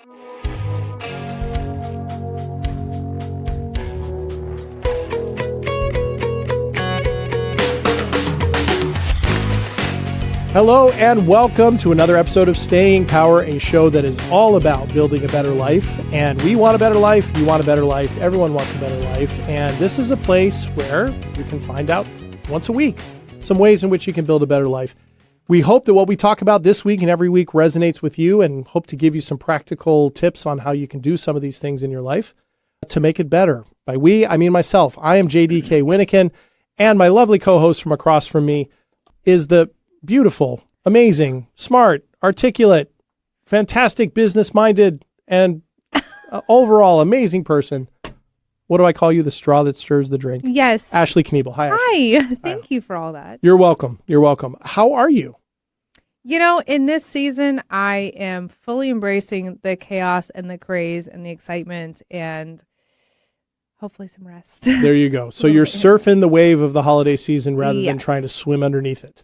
Hello and welcome to another episode of Staying Power, a show that is all about building a better life. And we want a better life, you want a better life, everyone wants a better life. And this is a place where you can find out once a week some ways in which you can build a better life. We hope that what we talk about this week and every week resonates with you, and hope to give you some practical tips on how you can do some of these things in your life to make it better. By we, I mean myself. I am JDK Winnikin, and my lovely co-host from across from me is the beautiful, amazing, smart, articulate, fantastic, business-minded, and overall amazing person. What do I call you? The straw that stirs the drink? Yes. Ashley Kniebel. Hi, Ashley. Hi. Thank you for all that. You're welcome. You're welcome. How are you? You know, in this season, I am fully embracing the chaos and the craze and the excitement and hopefully some rest. There you go. So you're surfing the wave of the holiday season rather than trying to swim underneath it.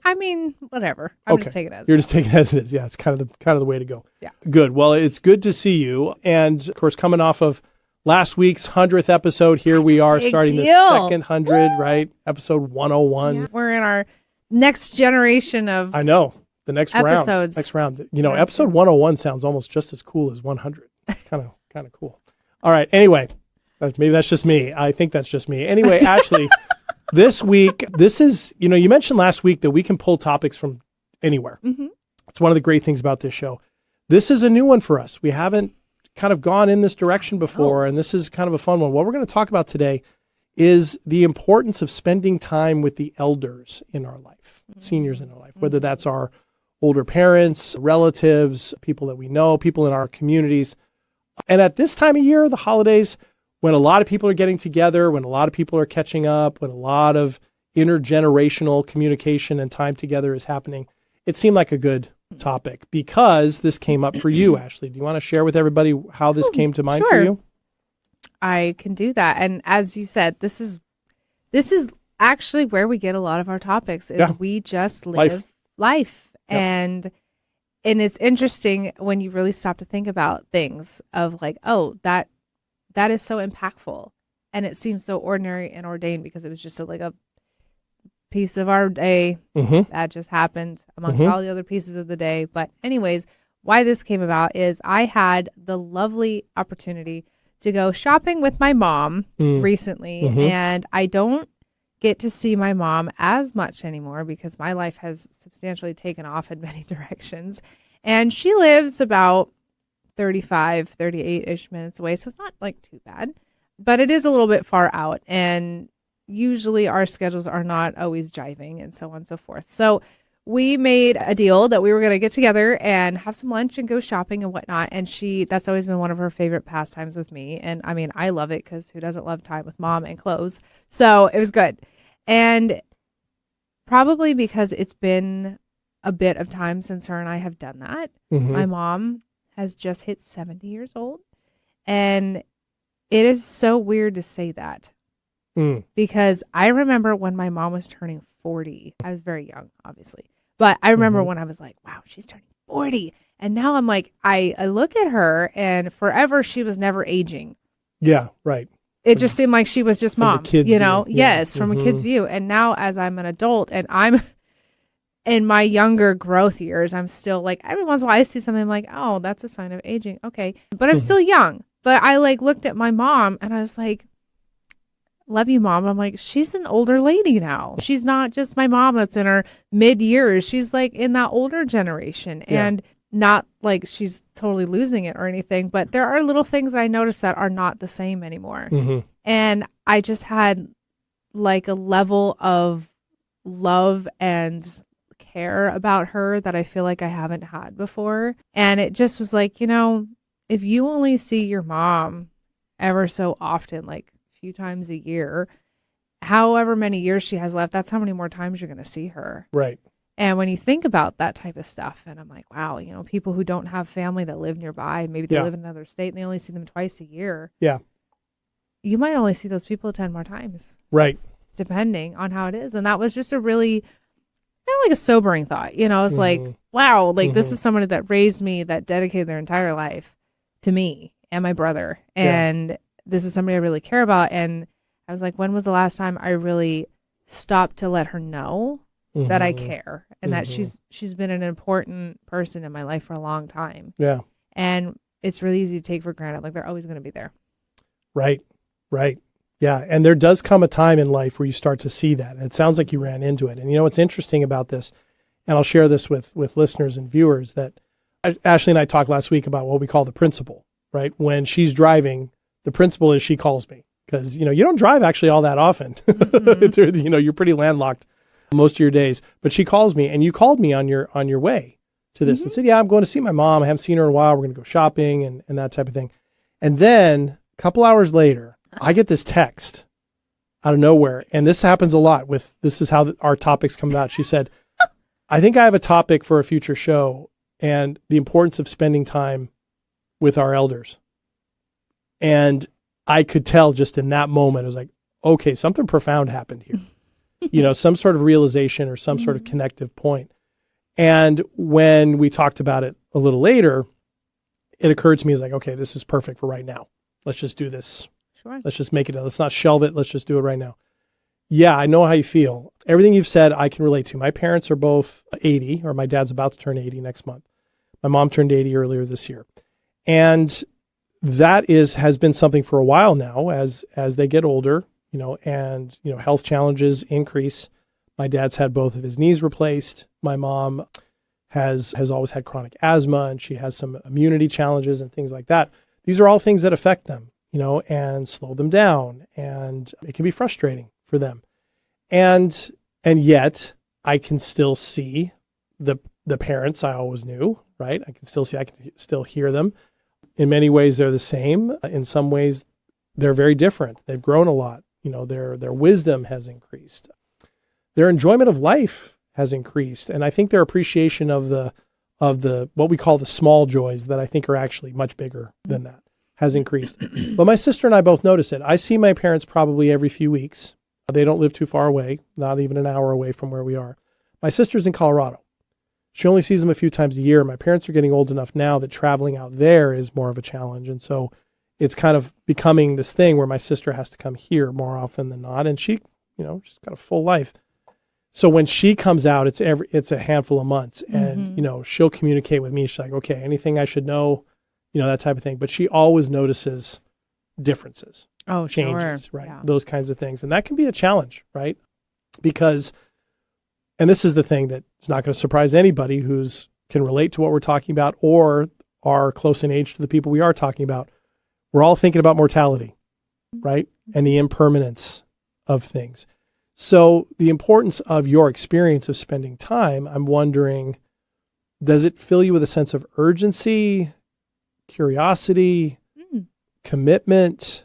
I mean, whatever. I'm just taking it as You're just taking it as it is. Yeah, it's kind of the way to go. Yeah. Good. Well, it's good to see you. And of course, coming off of last week's 100th episode, here we are starting the second 100, right? Episode 101. Yeah, we're in our next generation of I know. The next episodes. Next round. You know, episode 101 sounds almost just as cool as 100. It's kind of cool. All right. Anyway, maybe that's just me. I think that's just me. Anyway, Ashley, this week, this is, you mentioned last week that we can pull topics from anywhere. Mm-hmm. It's one of the great things about this show. This is a new one for us. We haven't kind of gone in this direction before, and this is kind of a fun one. What we're going to talk about today is the importance of spending time with the elders in our life, seniors in our life, whether that's our older parents, relatives, people that we know, people in our communities. And at this time of year, the holidays, when a lot of people are getting together, when a lot of people are catching up, when a lot of intergenerational communication and time together is happening, it seemed like a good topic because this came up for you, Ashley. Do you want to share with everybody how this came to mind for you? I can do that. And as you said, this is actually where we get a lot of our topics is we just live life. Yep. And it's interesting when you really stop to think about things of like, oh, that is so impactful. And it seems so ordinary and ordained because it was just a piece of our day that just happened amongst all the other pieces of the day. But anyways, why this came about is I had the lovely opportunity to go shopping with my mom recently. And I don't get to see my mom as much anymore because my life has substantially taken off in many directions. And she lives about 38-ish minutes away. So it's not like too bad, but it is a little bit far out. And usually our schedules are not always jiving and so on and so forth. So we made a deal that we were going to get together and have some lunch and go shopping and whatnot. And that's always been one of her favorite pastimes with me. And I mean, I love it because who doesn't love time with mom and clothes? So it was good. And probably because it's been a bit of time since her and I have done that. My mom has just hit 70 years old. And it is so weird to say that because I remember when my mom was turning 40, I was very young, obviously, but I remember when I was like, wow, she's turning 40. And now I'm like, I look at her and forever she was never aging. Yeah, right. It just seemed like she was just mom, Yes, from a kid's view. And now as I'm an adult and I'm in my younger growth years, I'm still like, every once in a while I see something, I'm like, oh, that's a sign of aging. Okay. But I'm still young. But I looked at my mom and I was like, love you, mom. I'm like, she's an older lady now. She's not just my mom that's in her mid years. She's like in that older generation and not like she's totally losing it or anything. But there are little things that I noticed that are not the same anymore. And I just had like a level of love and care about her that I feel like I haven't had before. And it just was like, if you only see your mom ever so often, like a few times a year, however many years she has left, that's how many more times you're going to see her. Right. And when you think about that type of stuff, and I'm like, wow, people who don't have family that live nearby, maybe they live in another state and they only see them twice a year. Yeah. You might only see those people 10 more times. Right. Depending on how it is. And that was just a really, like a sobering thought. It's like, wow, like this is somebody that raised me, that dedicated their entire life to me and my brother. And this is somebody I really care about. And I was like, when was the last time I really stopped to let her know that I care and that she's been an important person in my life for a long time. Yeah. And it's really easy to take for granted. Like they're always going to be there. Right. Right. Yeah. And there does come a time in life where you start to see that. And it sounds like you ran into it. And you know, what's interesting about this, and I'll share this with listeners and viewers, that Ashley and I talked last week about what we call the principle, right? When she's driving, the principle is she calls me because, you know, you don't drive actually all that often. You know, you're pretty landlocked most of your days, but she calls me, and you called me on your way to this and said, yeah, I'm going to see my mom. I haven't seen her in a while. We're going to go shopping and that type of thing. And then a couple hours later, I get this text out of nowhere. And this happens a lot this is how our topics come about. She said, I think I have a topic for a future show and the importance of spending time with our elders. And I could tell just in that moment, it was like, okay, something profound happened here. You know, some sort of realization or some sort of connective point. And when we talked about it a little later, it occurred to me as like, okay, this is perfect for right now. Let's just do this. Sure. Let's just make it. Let's not shelve it. Let's just do it right now. Yeah, I know how you feel. Everything you've said, I can relate to. My parents are both 80, or my dad's about to turn 80 next month. My mom turned 80 earlier this year. And that has been something for a while now as they get older, you know, and, you know, health challenges increase. My dad's had both of his knees replaced. My mom has always had chronic asthma, and she has some immunity challenges and things like that. These are all things that affect them, you know, and slow them down. And it can be frustrating for them. And yet I can still see the parents I always knew, right? I can still hear them. In many ways, they're the same. In some ways, they're very different. They've grown a lot. You know, their wisdom has increased. Their enjoyment of life has increased. And I think their appreciation of the what we call the small joys that I think are actually much bigger than that has increased. But my sister and I both notice it. I see my parents probably every few weeks. They don't live too far away, not even an hour away from where we are. My sister's in Colorado. She only sees them a few times a year. My parents are getting old enough now that traveling out there is more of a challenge. And so it's kind of becoming this thing where my sister has to come here more often than not. And she, you know, she's got a full life. So when she comes out, it's a handful of months, and, you know, she'll communicate with me. She's like, okay, anything I should know, you know, that type of thing. But she always notices differences, changes, sure. right? Yeah. Those kinds of things. And that can be a challenge, right? Because, and this is the thing that is not going to surprise anybody can relate to what we're talking about or are close in age to the people we are talking about. We're all thinking about mortality, right? And the impermanence of things. So the importance of your experience of spending time, I'm wondering, does it fill you with a sense of urgency, curiosity, commitment?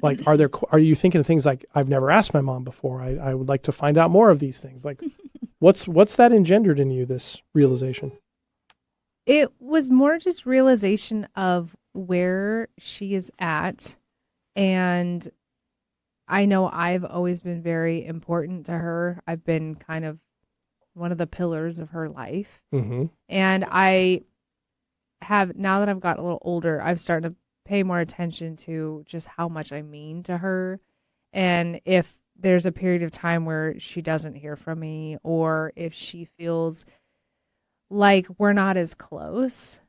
Like, are you thinking of things like, I've never asked my mom before. I would like to find out more of these things. Like, what's that engendered in you, this realization? It was more just realization of where she is at. And I know I've always been very important to her. I've been kind of one of the pillars of her life. Mm-hmm. And I have, now that I've got a little older, I've started to pay more attention to just how much I mean to her. And if there's a period of time where she doesn't hear from me, or if she feels like we're not as close,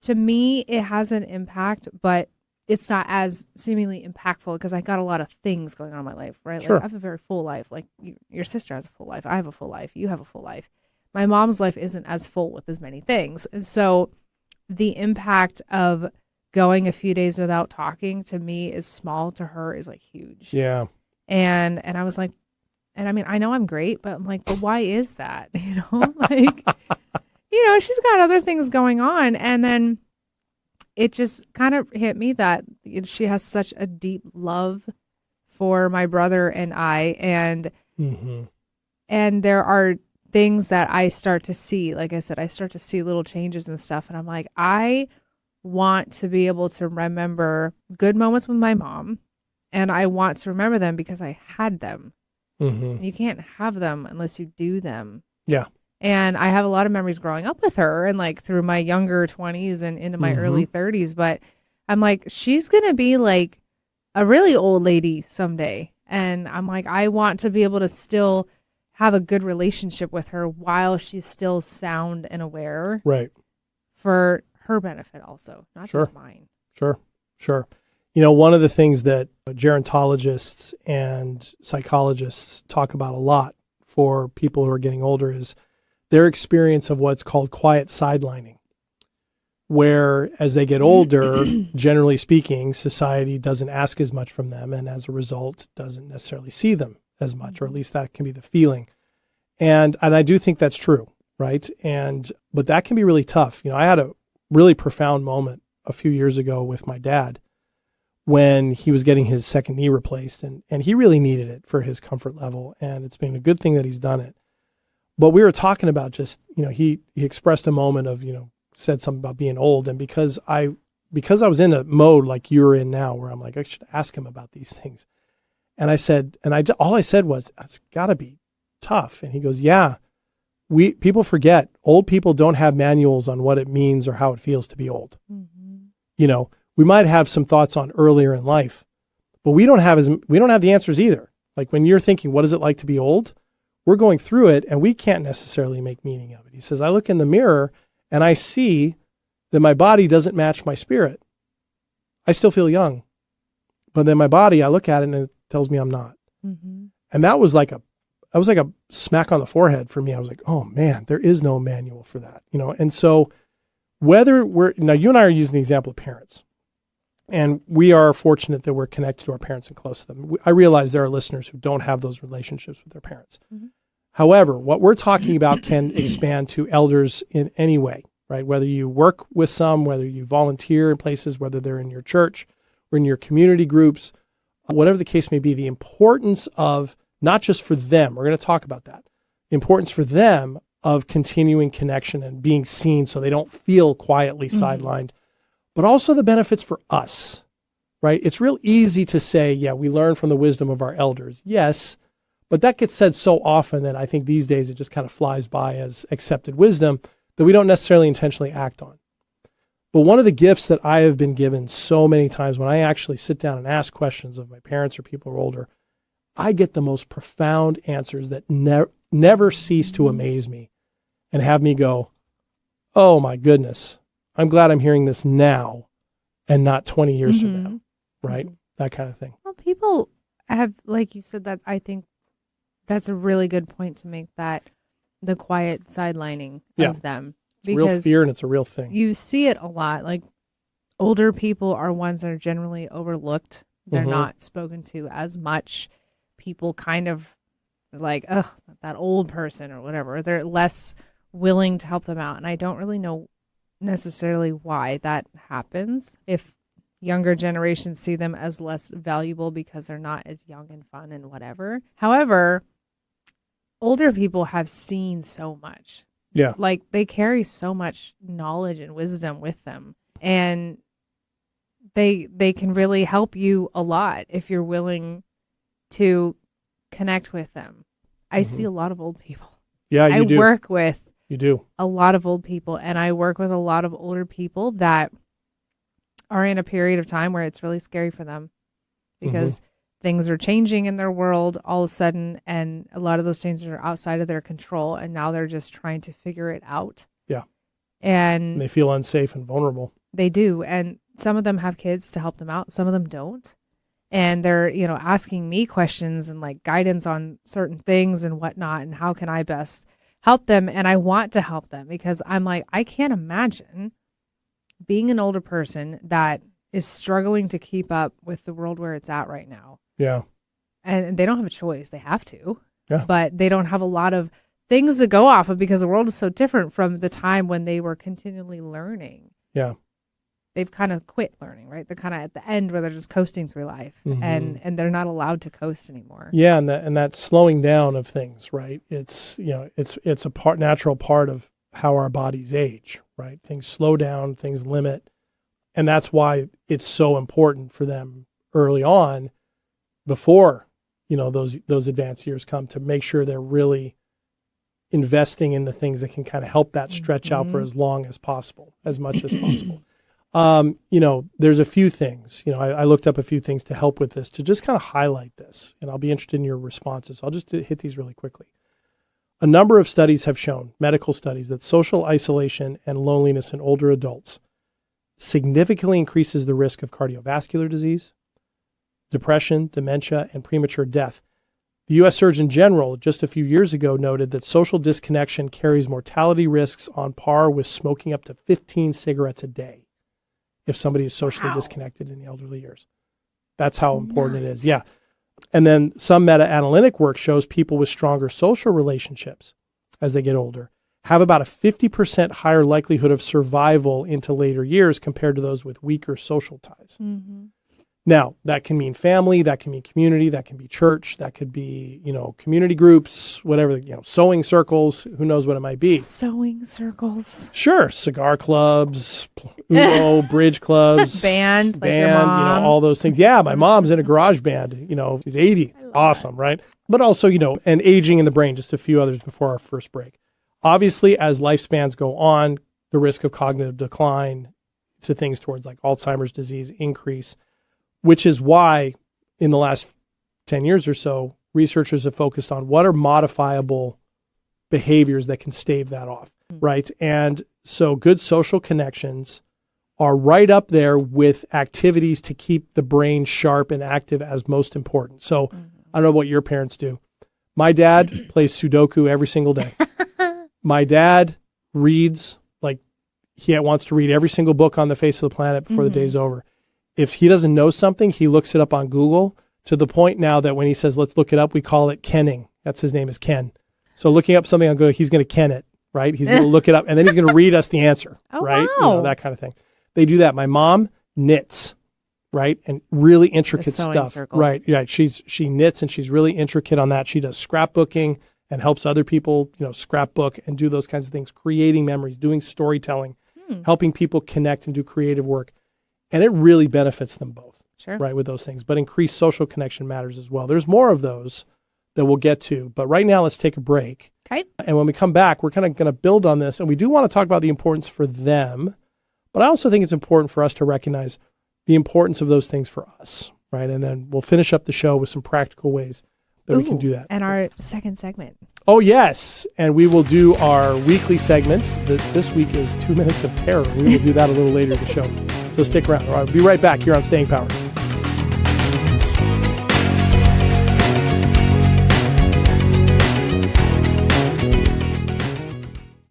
to me, it has an impact, but it's not as seemingly impactful because I got a lot of things going on in my life, right? Sure. Like, I have a very full life. Like, your sister has a full life. I have a full life. You have a full life. My mom's life isn't as full with as many things. And so the impact of going a few days without talking to me is small, to her is like huge. Yeah. And I was like, and I mean, I know I'm great, but I'm like, but why is that? You know, like, you know, she's got other things going on. And then it just kind of hit me that she has such a deep love for my brother and I. And, and there are things that I start to see, like I said, I start to see little changes and stuff. And I'm like, I want to be able to remember good moments with my mom. And I want to remember them because I had them. You can't have them unless you do them. Yeah. And I have a lot of memories growing up with her and like through my younger 20s and into my early 30s. But I'm like, she's going to be like a really old lady someday. And I'm like, I want to be able to still have a good relationship with her while she's still sound and aware. Right. For her benefit also, not just mine. Sure. One of the things that gerontologists and psychologists talk about a lot for people who are getting older is their experience of what's called quiet sidelining, where as they get older, generally speaking, society doesn't ask as much from them, and as a result, doesn't necessarily see them as much, or at least that can be the feeling. And I do think that's true, right? But that can be really tough. I had a really profound moment a few years ago with my dad when he was getting his second knee replaced, and he really needed it for his comfort level, and it's been a good thing that he's done it. But we were talking about just, he expressed a moment of, said something about being old. And because I was in a mode like you're in now, where I'm like, I should ask him about these things. And I said, all I said was, it's gotta be tough. And he goes, yeah, people forget old people don't have manuals on what it means or how it feels to be old. Mm-hmm. We might have some thoughts on earlier in life, but we don't have the answers either. Like when you're thinking, what is it like to be old? We're going through it and we can't necessarily make meaning of it. He says, I look in the mirror and I see that my body doesn't match my spirit. I still feel young, but then my body, I look at it and it tells me I'm not. Mm-hmm. And that was like a smack on the forehead for me. I was like, oh man, there is no manual for that, And so now you and I are using the example of parents, and we are fortunate that we're connected to our parents and close to them. I realize there are listeners who don't have those relationships with their parents. Mm-hmm. However, what we're talking about can expand to elders in any way, right? Whether you work with some, whether you volunteer in places, whether they're in your church or in your community groups, whatever the case may be, the importance of not just for them, we're going to talk about that, the importance for them of continuing connection and being seen so they don't feel quietly sidelined, but also the benefits for us, right? It's real easy to say, yeah, we learn from the wisdom of our elders. Yes, but that gets said so often that I think these days it just kind of flies by as accepted wisdom that we don't necessarily intentionally act on. But one of the gifts that I have been given so many times when I actually sit down and ask questions of my parents or people who are older, I get the most profound answers that never cease to amaze me and have me go, oh my goodness, I'm glad I'm hearing this now and not 20 years from now, right? That kind of thing. Well, people have, like you said, that I think that's a really good point to make, that the quiet sidelining of them. Because real fear, and it's a real thing. You see it a lot. Like older people are ones that are generally overlooked. They're not spoken to as much. People kind of like, ugh, that old person or whatever. They're less willing to help them out. And I don't really know necessarily why that happens. If younger generations see them as less valuable because they're not as young and fun and whatever. However, older people have seen so much. Yeah. Like they carry so much knowledge and wisdom with them. And they can really help you a lot if you're willing to connect with them. I see a lot of old people. Yeah, you do. I work with a lot of old people, and I work with a lot of older people that are in a period of time where it's really scary for them because things are changing in their world all of a sudden, and a lot of those changes are outside of their control, and now they're just trying to figure it out. Yeah. And they feel unsafe and vulnerable. They do. And some of them have kids to help them out. Some of them don't. And they're, asking me questions and like guidance on certain things and whatnot, and how can I best help them? And I want to help them because I'm like, I can't imagine being an older person that is struggling to keep up with the world where it's at right now. Yeah. And they don't have a choice. They have to. Yeah. But they don't have a lot of things to go off of because the world is so different from the time when they were continually learning. Yeah. They've kind of quit learning, right? They're kind of at the end where they're just coasting through life, and they're not allowed to coast anymore. Yeah, and that slowing down of things, right? It's it's a natural part of how our bodies age, right? Things slow down, things limit, and that's why it's so important for them early on, before those advanced years come, to make sure they're really investing in the things that can kind of help that stretch out for as long as possible, as much as possible. There's a few things, I looked up a few things to help with this, to just kind of highlight this, and I'll be interested in your responses. I'll just hit these really quickly. A number of studies have shown, medical studies, that social isolation and loneliness in older adults significantly increases the risk of cardiovascular disease, depression, dementia, and premature death. The U.S. Surgeon General just a few years ago noted that social disconnection carries mortality risks on par with smoking up to 15 cigarettes a day if somebody is socially disconnected in the elderly years. That's how important it is. Yeah. And then some meta-analytic work shows people with stronger social relationships as they get older have about a 50% higher likelihood of survival into later years compared to those with weaker social ties. Mm-hmm. Now, that can mean family, that can mean community, that can be church, that could be, community groups, whatever, sewing circles, who knows what it might be. Sewing circles. Sure. Cigar clubs, Uno, bridge clubs. Band, like your mom. All those things. Yeah, my mom's in a garage band, she's 80. It's awesome, right? But also, and aging in the brain, just a few others before our first break. Obviously, as lifespans go on, the risk of cognitive decline to things towards like Alzheimer's disease increase, which is why in the last 10 years or so, researchers have focused on what are modifiable behaviors that can stave that off, right? And so good social connections are right up there with activities to keep the brain sharp and active as most important. So I don't know what your parents do. My dad plays Sudoku every single day. My dad reads, like he wants to read every single book on the face of the planet before the day's over. If he doesn't know something, he looks it up on Google, to the point now that when he says, let's look it up, we call it kenning. That's his name is Ken. So looking up something on Google, he's going to ken it, right? He's going to look it up, and then he's going to read us the answer, right? Wow. That kind of thing. They do that. My mom knits, right? And really intricate stuff. Circle. Right. She knits, and she's really intricate on that. She does scrapbooking and helps other people, scrapbook and do those kinds of things, creating memories, doing storytelling, helping people connect and do creative work. And it really benefits them both, right, with those things. But increased social connection matters as well. There's more of those that we'll get to. But right now, let's take a break. Okay. And when we come back, we're kind of going to build on this. And we do want to talk about the importance for them. But I also think it's important for us to recognize the importance of those things for us, right? And then we'll finish up the show with some practical ways that we can do that. And our second segment. Oh, yes. And we will do our weekly segment. This week is 2 Minutes of Terror. We will do that a little later in the show. So stick around. All right, we'll be right back here on Staying Power.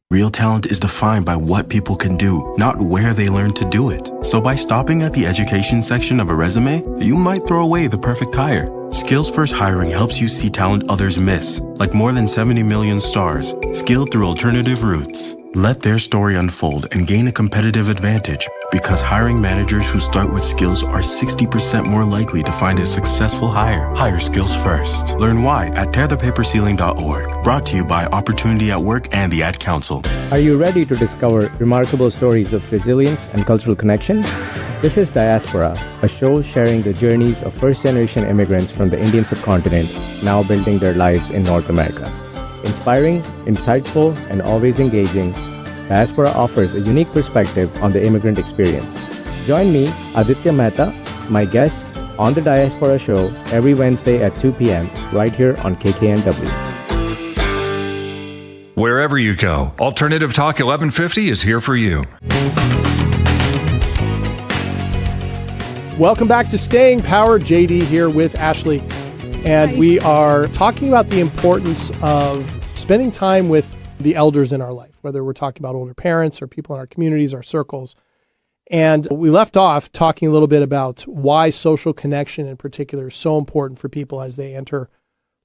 Real talent is defined by what people can do, not where they learn to do it. So by stopping at the education section of a resume, you might throw away the perfect hire. Skills First Hiring helps you see talent others miss, like more than 70 million stars, skilled through alternative routes. Let their story unfold and gain a competitive advantage, because hiring managers who start with skills are 60% more likely to find a successful hire. Hire skills first. Learn why at tearthepaperceiling.org. Brought to you by Opportunity at Work and the Ad Council. Are you ready to discover remarkable stories of resilience and cultural connection? This is Diaspora, a show sharing the journeys of first-generation immigrants from the Indian subcontinent now building their lives in North America. Inspiring, insightful, and always engaging, Diaspora offers a unique perspective on the immigrant experience. Join me, Aditya Mehta, my guests, on the Diaspora Show every Wednesday at 2 p.m. right here on KKNW. Wherever you go, Alternative Talk 1150 is here for you. Welcome back to Staying Power. JD here with Ashley. And we are talking about the importance of spending time with the elders in our life, whether we're talking about older parents or people in our communities, our circles. And we left off talking a little bit about why social connection in particular is so important for people as they enter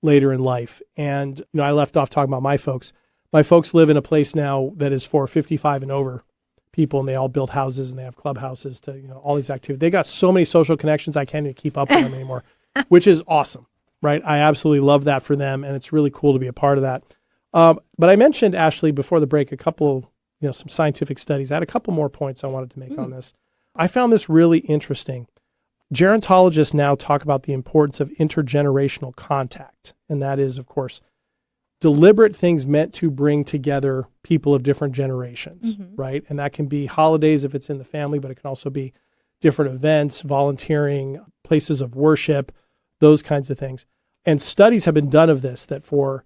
later in life. And, I left off talking about my folks. My folks live in a place now that is for 55 and over people, and they all build houses and they have clubhouses to, all these activities. They got so many social connections, I can't even keep up with them anymore, which is awesome, right? I absolutely love that for them, and it's really cool to be a part of that. But I mentioned, Ashley, before the break, a couple, some scientific studies. I had a couple more points I wanted to make on this. I found this really interesting. Gerontologists now talk about the importance of intergenerational contact. And that is, of course, deliberate things meant to bring together people of different generations, right? And that can be holidays if it's in the family, but it can also be different events, volunteering, places of worship, those kinds of things. And studies have been done of this, that for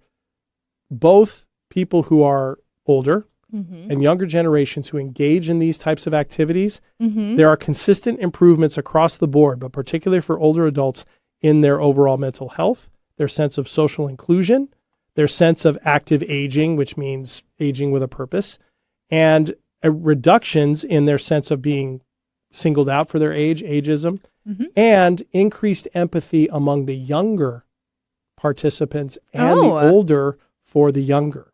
both people who are older and younger generations who engage in these types of activities, there are consistent improvements across the board, but particularly for older adults in their overall mental health, their sense of social inclusion, their sense of active aging, which means aging with a purpose, and reductions in their sense of being singled out for their age, ageism, and increased empathy among the younger participants and the older for the younger.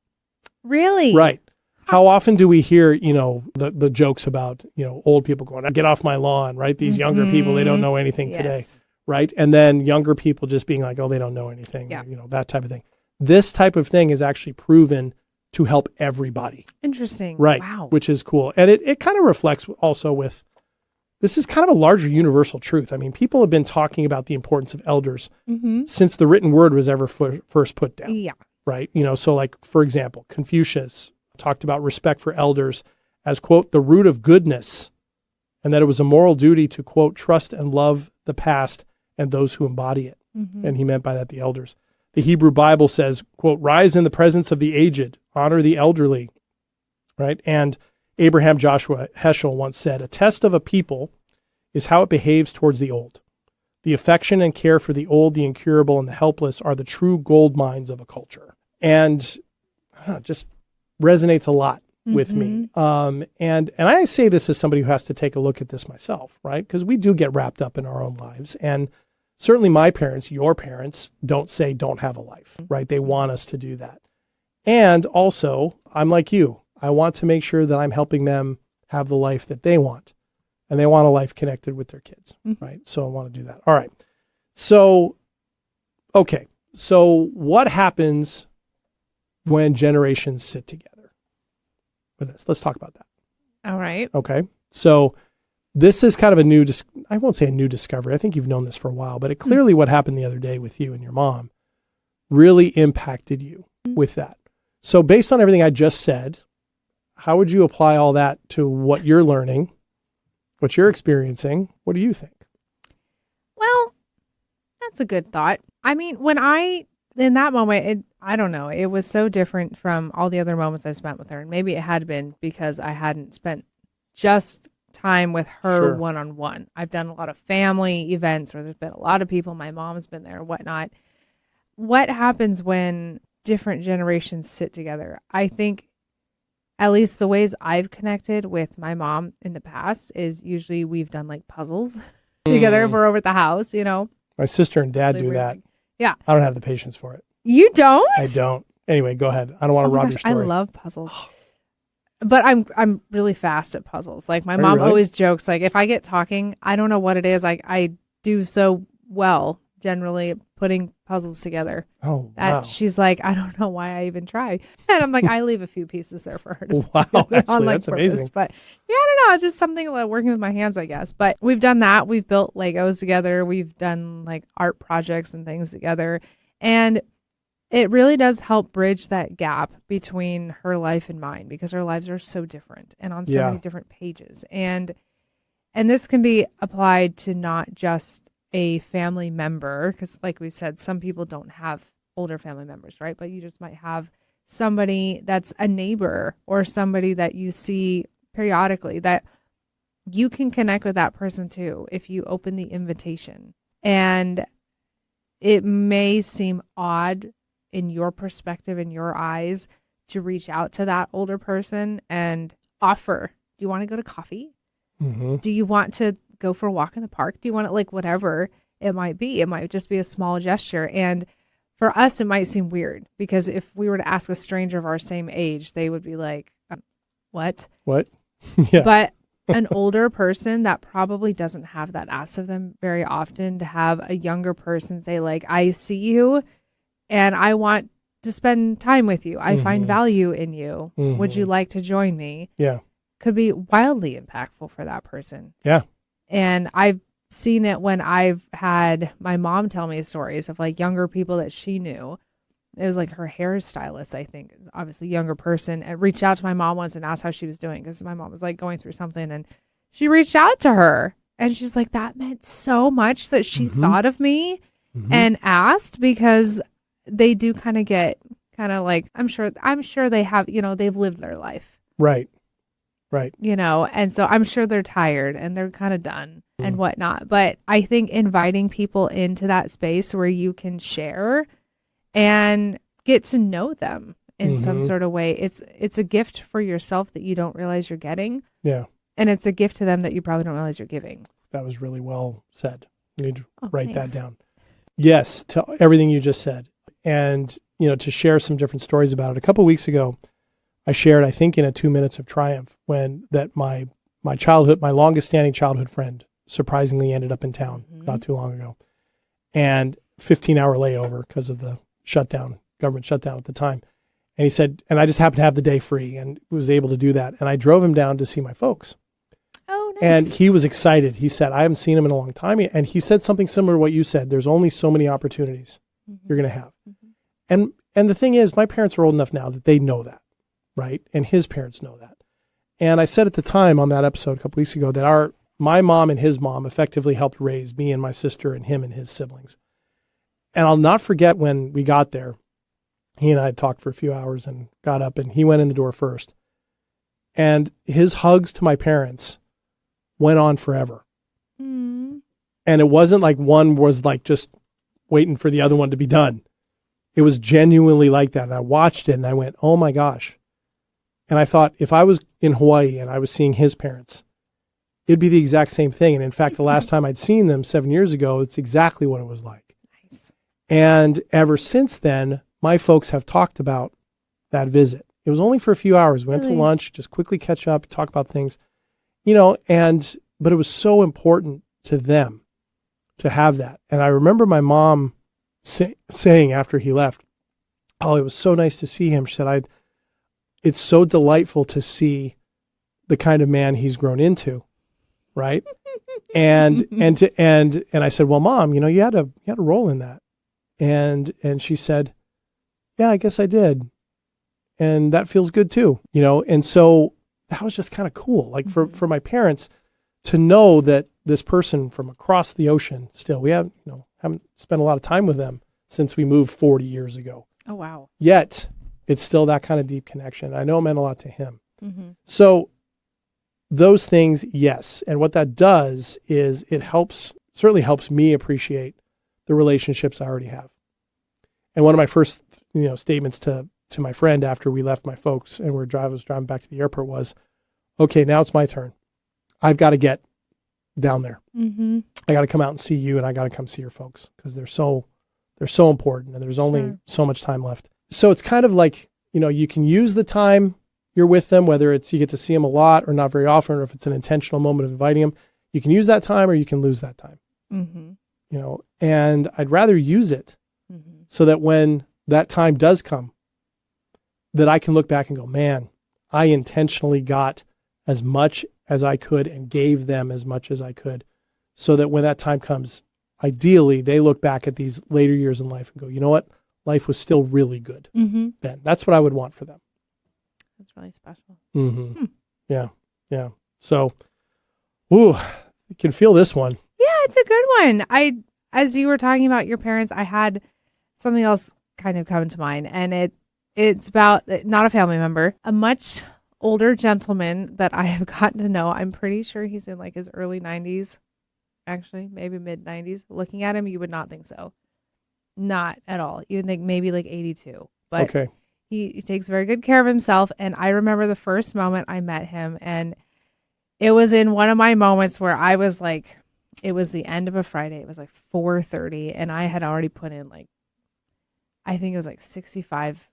Really? Right. How often do we hear, the jokes about, old people going, get off my lawn, right? These younger people, they don't know anything today, right? And then younger people just being like, oh, they don't know anything, that type of thing. This type of thing is actually proven to help everybody. Interesting. Right. Wow. Which is cool. And it kind of reflects also with, this is kind of a larger universal truth. I mean, people have been talking about the importance of elders since the written word was ever first put down. Yeah. Right. So like, for example, Confucius talked about respect for elders as, quote, the root of goodness, and that it was a moral duty to, quote, trust and love the past and those who embody it. And he meant by that the elders. The Hebrew Bible says, quote, rise in the presence of the aged, honor the elderly, right? And Abraham Joshua Heschel once said, a test of a people is how it behaves towards the old. The affection and care for the old, the incurable, and the helpless are the true gold mines of a culture. And just resonates a lot with me. And I say this as somebody who has to take a look at this myself, right? Because we do get wrapped up in our own lives. And certainly my parents, your parents, don't say don't have a life, right? They want us to do that. And also, I'm like you. I want to make sure that I'm helping them have the life that they want. And they want a life connected with their kids, right? So I want to do that. All right. So, okay. So what happens when generations sit together with this? Let's talk about that. All right. Okay. So this is kind of a new, I won't say a new discovery. I think you've known this for a while, but it clearly what happened the other day with you and your mom really impacted you with that. So based on everything I just said, how would you apply all that to what you're learning, what you're experiencing? What do you think? Well, that's a good thought. I mean, in that moment, I don't know, it was so different from all the other moments I spent with her. And maybe it had been because I hadn't spent just time with her one-on-one. I've done a lot of family events where there's been a lot of people. My mom's been there, whatnot. What happens when different generations sit together? I think at least the ways I've connected with my mom in the past is usually we've done like puzzles together if we're over at the house, My sister and dad do that. Yeah. I don't have the patience for it. You don't? I don't. Anyway, go ahead. I don't want to rob your story. I love puzzles. But I'm really fast at puzzles. Like my mom really? always jokes, like if I get talking, I don't know what it is. Like I do so well generally putting puzzles together. Oh, that wow. She's like, I don't know why I even try. And I'm like, I leave a few pieces there for her to wow, actually, on that's amazing. But yeah, I don't know. It's just something like working with my hands, I guess. But we've done that. We've built Legos together. We've done like art projects and things together. And it really does help bridge that gap between her life and mine because our lives are so different and on so many different pages. And this can be applied to not just a family member, because like we said, some people don't have older family members, right? But you just might have somebody that's a neighbor or somebody that you see periodically that you can connect with that person too if you open the invitation. And it may seem odd in your perspective, in your eyes, to reach out to that older person and offer, do you want to go to coffee? Do you want to go for a walk in the park? Do you want to, like, whatever it might be? It might just be a small gesture. And for us, it might seem weird because if we were to ask a stranger of our same age, they would be like, what? Yeah. But an older person that probably doesn't have that asked of them very often, to have a younger person say, like, I see you and I want to spend time with you. I find value in you. Would you like to join me? Yeah. Could be wildly impactful for that person. Yeah. And I've seen it when I've had my mom tell me stories of like younger people that she knew it was like her hairstylist, I think, obviously younger person, and reached out to my mom once and asked how she was doing, because my mom was like going through something, and she reached out to her, and she's like, that meant so much that she thought of me and asked, because they do kind of get like, I'm sure they have, they've lived their life. Right. And so I'm sure they're tired and they're kind of done and whatnot. But I think inviting people into that space where you can share and get to know them in some sort of way, it's a gift for yourself that you don't realize you're getting. Yeah. And it's a gift to them that you probably don't realize you're giving. That was really well said. You need to write thanks. that down. Yes, to everything you just said. And, to share some different stories about it. A couple of weeks ago, I shared, I think in a 2 minutes of triumph, that my longest standing childhood friend surprisingly ended up in town not too long ago. And 15-hour layover because of the government shutdown at the time. And he said, and I just happened to have the day free and was able to do that. And I drove him down to see my folks. Oh, nice. And he was excited. He said, I haven't seen him in a long time. And he said something similar to what you said. There's only so many opportunities you're going to have. And the thing is, my parents are old enough now that they know that, right? And his parents know that. And I said at the time on that episode a couple weeks ago that my mom and his mom effectively helped raise me and my sister and him and his siblings. And I'll not forget when we got there, he and I had talked for a few hours and got up, and he went in the door first. And his hugs to my parents went on forever. And it wasn't like one was like just waiting for the other one to be done. It was genuinely like that. And I watched it and I went, oh my gosh. And I thought, if I was in Hawaii and I was seeing his parents, it'd be the exact same thing. And in fact, the last time I'd seen them 7 years ago, it's exactly what it was like. Nice. And ever since then, my folks have talked about that visit. It was only for a few hours. We went to lunch, just quickly catch up, talk about things, but it was so important to them to have that. And I remember my mom saying after he left, oh, it was so nice to see him. She said, it's so delightful to see the kind of man he's grown into. Right. And I said, well, Mom, you had a role in that. And she said, yeah, I guess I did. And that feels good too, And so that was just kind of cool. Like for my parents to know that this person from across the ocean still, we haven't spent a lot of time with them since we moved 40 years ago. Oh, wow. Yet it's still that kind of deep connection. I know it meant a lot to him. So those things, yes. And what that does is it certainly helps me appreciate the relationships I already have. And one of my first, statements to my friend after we left my folks and was driving back to the airport was, okay, now it's my turn. I've got to get down there. I got to come out and see you, and I got to come see your folks because they're so important, and there's only so much time left. So it's kind of like, you can use the time you're with them, whether it's you get to see them a lot or not very often, or if it's an intentional moment of inviting them, you can use that time or you can lose that time. And I'd rather use it so that when that time does come, that I can look back and go, man, I intentionally got as much as I could and gave them as much as I could, so that when that time comes, ideally they look back at these later years in life and go, you know what? Life was still really good then. That's what I would want for them. That's really special. Yeah. So, you can feel this one. Yeah, it's a good one. As you were talking about your parents, I had something else kind of come to mind, and it's about not a family member, a much older gentleman that I have gotten to know. I'm pretty sure he's in like his early 90s, actually, maybe mid 90s. Looking at him, you would not think so. Not at all. You would think maybe like 82. But okay. He takes very good care of himself. And I remember the first moment I met him, and it was in one of my moments where I was like, it was the end of a Friday. It was like 4:30, and I had already put in I think it was like 65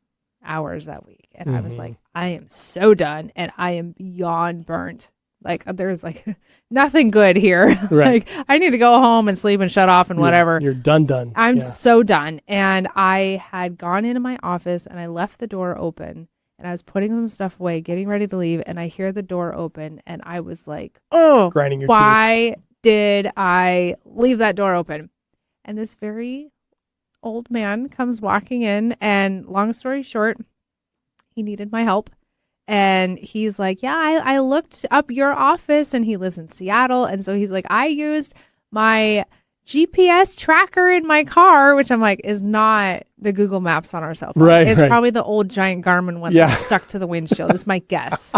hours that week. And I was like, I am so done, and I am beyond burnt. Like, there's nothing good here. Right. I need to go home and sleep and shut off and whatever. You're done. I'm so done. And I had gone into my office and I left the door open, and I was putting some stuff away, getting ready to leave. And I hear the door open, and I was like, oh, grinding your why did I leave that door open? And this very old man comes walking in, and long story short, he needed my help. And he's like, yeah, I looked up your office, and he lives in Seattle. And so he's like, I used my GPS tracker in my car, which I'm like, is not the Google Maps on our cell phone. Right, it's right. probably the old giant Garmin one Yeah. that's stuck to the windshield, is my guess.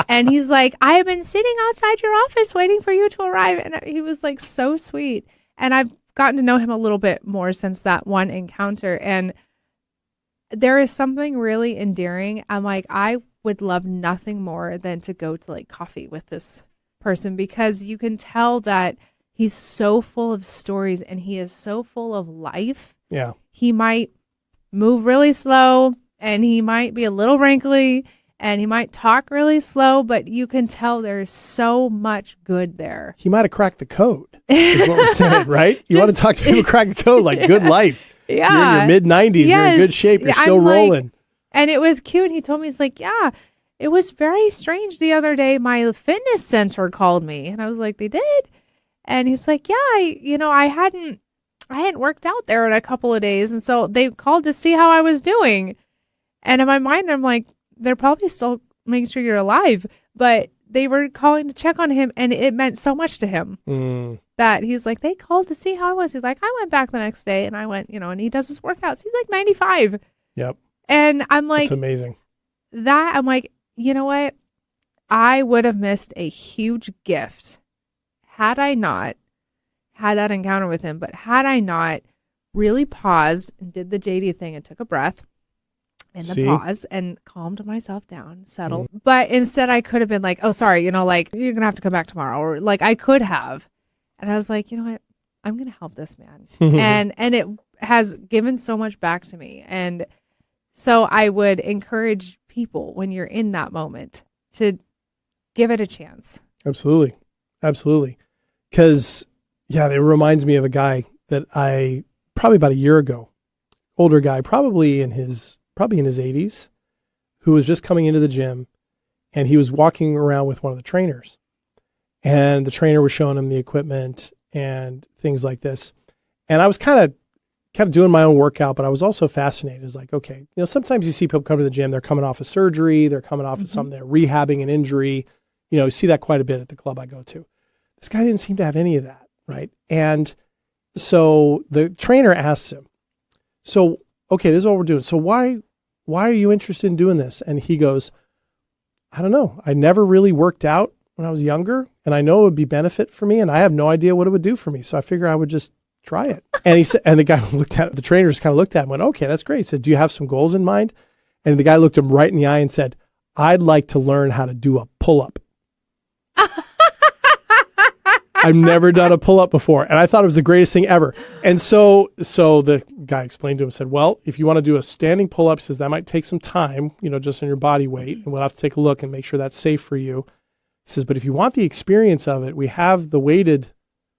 And he's like, I have been sitting outside your office waiting for you to arrive. And he was like so sweet. And I've gotten to know him a little bit more since that one encounter. And there is something really endearing. I'm like, I would love nothing more than to go to like coffee with this person, because you can tell that he's so full of stories and he is so full of life. Yeah. He might move really slow, and he might be a little wrinkly, and he might talk really slow, but you can tell there's so much good there. He might have cracked the code, is what we're saying, right? You want to talk to people who crack the code, like good life. Yeah. You're in your mid-90s. You're in good Yes. shape. You're I'm still like- rolling. And it was cute. He told me, he's like, yeah, it was very strange the other day. My fitness center called me. And I was like, they did? And he's like, yeah, I hadn't worked out there in a couple of days. And so they called to see how I was doing. And in my mind, I'm like, they're probably still making sure you're alive. But they were calling to check on him. And it meant so much to him that he's like, they called to see how I was. He's like, I went back the next day and I went, and he does his workouts. He's like 95. Yep. And I'm like, It's amazing. I'm like, you know what? I would have missed a huge gift had I not had that encounter with him. But had I not really paused and did the JD thing and took a breath in the pause and calmed myself down, settled. But instead I could have been like, oh, sorry, like you're going to have to come back tomorrow. Or like I could have. And I was like, you know what? I'm going to help this man. and it has given so much back to me. And so I would encourage people when you're in that moment to give it a chance. Absolutely. Absolutely. Because, yeah, it reminds me of a guy that I, probably about a year ago, older guy, probably in his 80s, who was just coming into the gym, and he was walking around with one of the trainers. And the trainer was showing him the equipment and things like this. And I was kind of doing my own workout, but I was also fascinated. It's like, okay, sometimes you see people come to the gym, they're coming off of surgery, they're coming off of something, they're rehabbing an injury. You see that quite a bit at the club I go to. This guy didn't seem to have any of that, right? And so the trainer asks him, so, okay, this is what we're doing. So why are you interested in doing this? And he goes, I don't know. I never really worked out when I was younger, and I know it would be benefit for me, and I have no idea what it would do for me. So I figure I would just try it. And he said, and the guy the trainer just kind of looked at him and went, okay, that's great. He said, do you have some goals in mind? And the guy looked him right in the eye and said, I'd like to learn how to do a pull-up. I've never done a pull-up before. And I thought it was the greatest thing ever. And so the guy explained to him, said, well, if you want to do a standing pull-up, says that might take some time, just on your body weight. And we'll have to take a look and make sure that's safe for you. He says, but if you want the experience of it, we have the weighted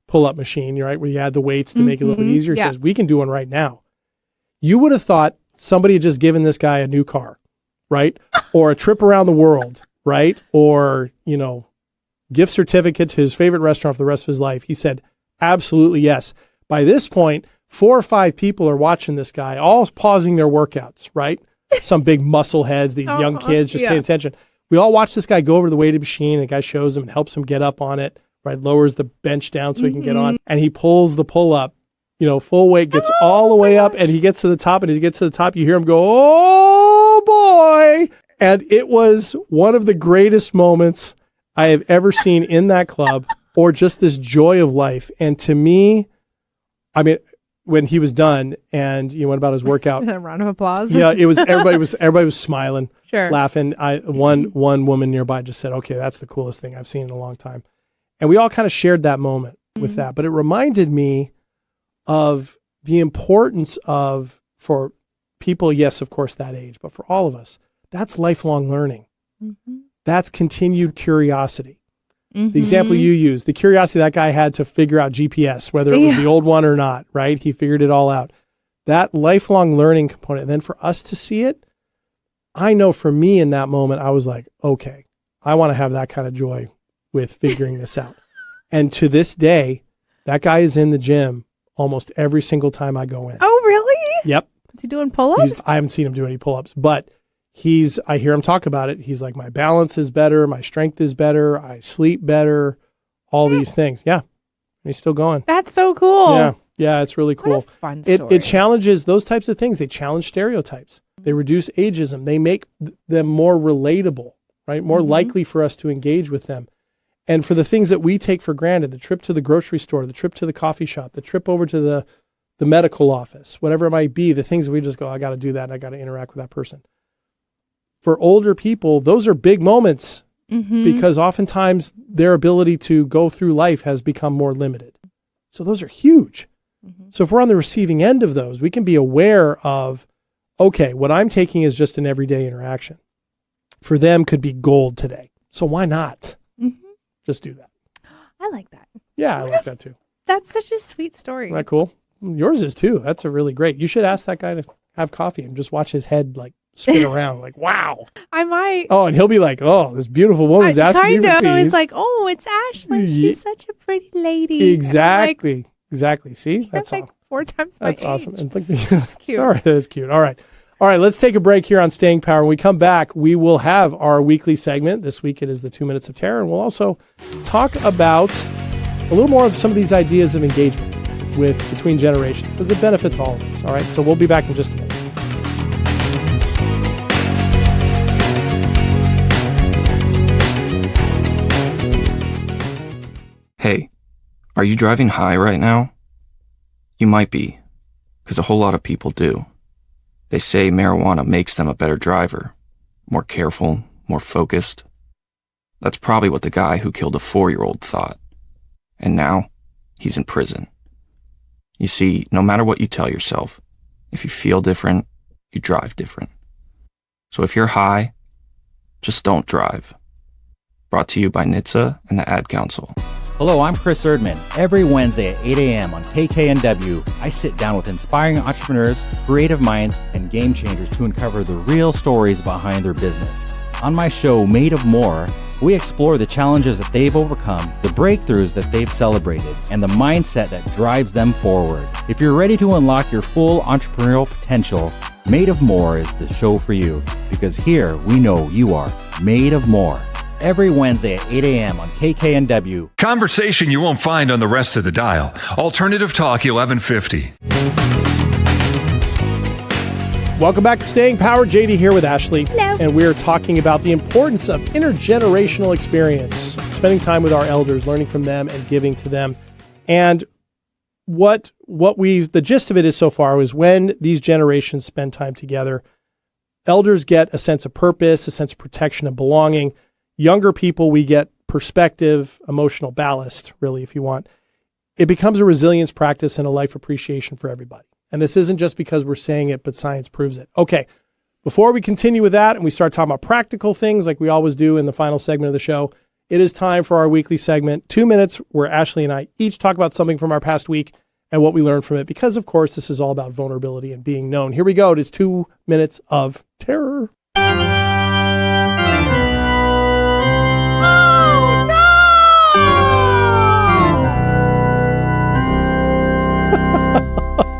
pull-up machine, right, where you add the weights to make it a little bit easier. He says, we can do one right now. You would have thought somebody had just given this guy a new car, right? Or a trip around the world, right? Or, gift certificate to his favorite restaurant for the rest of his life. He said, absolutely yes. By this point, 4 or 5 people are watching this guy, all pausing their workouts, right? Some big muscle heads, these young kids just paying attention. We all watch this guy go over to the weighted machine, and the guy shows him and helps him get up on it, right? Lowers the bench down so he can get on, and he pulls the pull up, full weight, gets all the way up, and he gets to the top, and as he gets to the top, you hear him go, oh boy. And it was one of the greatest moments I have ever seen in that club, or just this joy of life. And to me, I mean, when he was done and he went about his workout, A round of applause. yeah, it was everybody was smiling, Sure. laughing. One woman nearby just said, "Okay, that's the coolest thing I've seen in a long time," and we all kind of shared that moment with that. But it reminded me of the importance of, for people, yes, of course, that age, but for all of us, that's lifelong learning. That's continued curiosity. The example you used, the curiosity that guy had to figure out GPS, whether it was the old one or not, right? He figured it all out. That lifelong learning component. And then for us to see it, I know for me in that moment, I was like, okay, I want to have that kind of joy with figuring this out. And to this day, that guy is in the gym almost every single time I go in. Oh, really? Yep. Is he doing pull-ups? I haven't seen him do any pull-ups, but I hear him talk about it. He's like, my balance is better. My strength is better. I sleep better. All these things. Yeah. He's still going. That's so cool. Yeah. Yeah. It's really cool. What a fun story. It challenges those types of things. They challenge stereotypes. They reduce ageism. They make them more relatable, right? More likely for us to engage with them. And for the things that we take for granted, the trip to the grocery store, the trip to the coffee shop, the trip over to the medical office, whatever it might be, the things that we just go, I got to do that. And I got to interact with that person. For older people, those are big moments because oftentimes their ability to go through life has become more limited. So those are huge. So if we're on the receiving end of those, we can be aware of, okay, what I'm taking is just an everyday interaction. For them could be gold today. So why not just do that? I like that. Yeah, I like that too. That's such a sweet story. Isn't that cool? Yours is too. That's a really great. You should ask that guy to have coffee and just watch his head like spin around like, wow. I might. Oh, and he'll be like, oh, this beautiful woman's asking me for So keys. he's like, oh, it's Ashley. She's such a pretty lady. Exactly. Exactly. See? That's like 4 times my age. That's awesome. And look, That's cute. Sorry, that's cute. All right. All right, let's take a break here on Staying Power. When we come back, we will have our weekly segment. This week it is the 2 Minutes of Terror, and we'll also talk about a little more of some of these ideas of engagement between generations, because it benefits all of us. All right, so we'll be back in just a minute. Hey, are you driving high right now? You might be, because a whole lot of people do. They say marijuana makes them a better driver, more careful, more focused. That's probably what the guy who killed a 4-year-old thought. And now, he's in prison. You see, no matter what you tell yourself, if you feel different, you drive different. So if you're high, just don't drive. Brought to you by NHTSA and the Ad Council. Hello, I'm Chris Erdman. Every Wednesday at 8 a.m. on KKNW, I sit down with inspiring entrepreneurs, creative minds, and game changers to uncover the real stories behind their business. On my show, Made of More, we explore the challenges that they've overcome, the breakthroughs that they've celebrated, and the mindset that drives them forward. If you're ready to unlock your full entrepreneurial potential, Made of More is the show for you, because here we know you are made of more. Every Wednesday at 8 a.m. on KKNW. Conversation you won't find on the rest of the dial. Alternative Talk 1150. Welcome back to Staying Power. JD here with Ashley. Hello. And we're talking about the importance of intergenerational experience, spending time with our elders, learning from them and giving to them. And the gist of it is so far is when these generations spend time together, elders get a sense of purpose, a sense of protection and belonging. Younger people, we get perspective, emotional ballast, really, if you want. It becomes a resilience practice and a life appreciation for everybody. And this isn't just because we're saying it, but science proves it. Okay, before we continue with that and we start talking about practical things like we always do in the final segment of the show, it is time for our weekly segment, 2 minutes, where Ashley and I each talk about something from our past week and what we learned from it. Because, of course, this is all about vulnerability and being known. Here we go. It is 2 minutes of terror.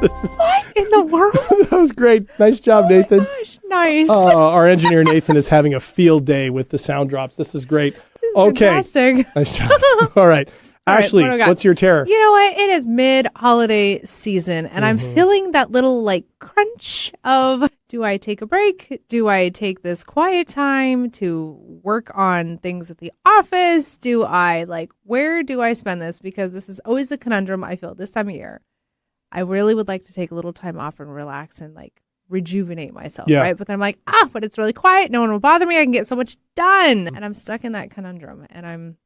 What in the world? That was great. Nice job, Nathan. Gosh, nice. Our engineer, Nathan, is having a field day with the sound drops. This is great. Fantastic. Nice job. All right. Ashley, what do I got? what's your terror? You know what? It is mid-holiday season, and I'm feeling that little like crunch of, do I take a break? Do I take this quiet time to work on things at the office? Where do I spend this? Because this is always a conundrum I feel this time of year. I really would like to take a little time off and relax and like rejuvenate myself, right? But then I'm like, but it's really quiet. No one will bother me. I can get so much done. And I'm stuck in that conundrum, and I'm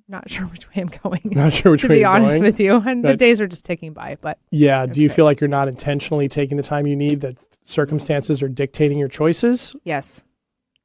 not sure which way I'm going. Not sure which to way be you're honest going. with you. And the days are just ticking by. But yeah, do you feel like you're not intentionally taking the time you need, that circumstances are dictating your choices? Yes.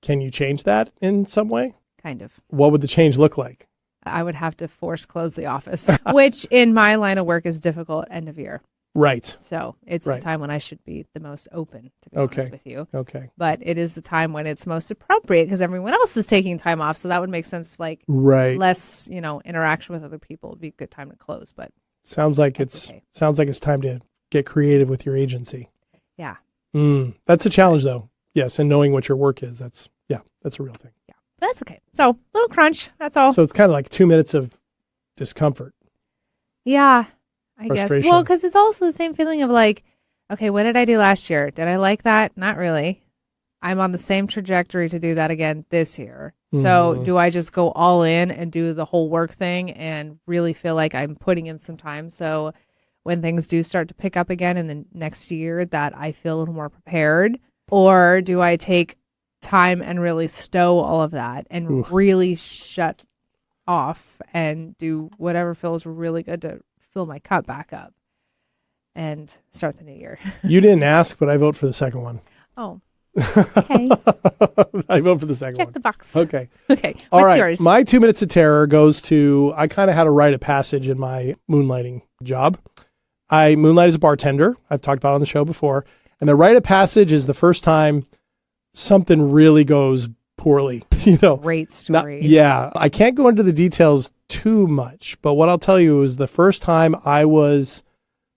Can you change that in some way? Kind of. What would the change look like? I would have to force close the office, which in my line of work is difficult end of year. Right. So it's the time when I should be the most open, to be honest with you. Okay. But it is the time when it's most appropriate because everyone else is taking time off. So that would make sense, like less, interaction with other people would be a good time to close. But sounds like it's time to get creative with your agency. Yeah. That's a challenge, though. Yes, and knowing what your work is, that's a real thing. Yeah. But that's okay. So, little crunch. That's all. So it's kind of like 2 minutes of discomfort. Yeah, I guess. Frustration. Well, because it's also the same feeling of like, okay, what did I do last year? Did I like that? Not really. I'm on the same trajectory to do that again this year. So do I just go all in and do the whole work thing and really feel like I'm putting in some time? So when things do start to pick up again in the next year that I feel a little more prepared? Or do I take time and really stow all of that and really shut off and do whatever feels really good to fill my cup back up and start the new year? You didn't ask, but I vote for the second one. Oh, okay. I vote for the second one. Check the box. Okay. Okay. All What's right. yours? My 2 minutes of terror goes to, I kind of had a rite of passage in my moonlighting job. I moonlight as a bartender. I've talked about it on the show before. And the rite of passage is the first time something really goes poorly. Great story. Yeah. I can't go into the details too much, but what I'll tell you is the first time I was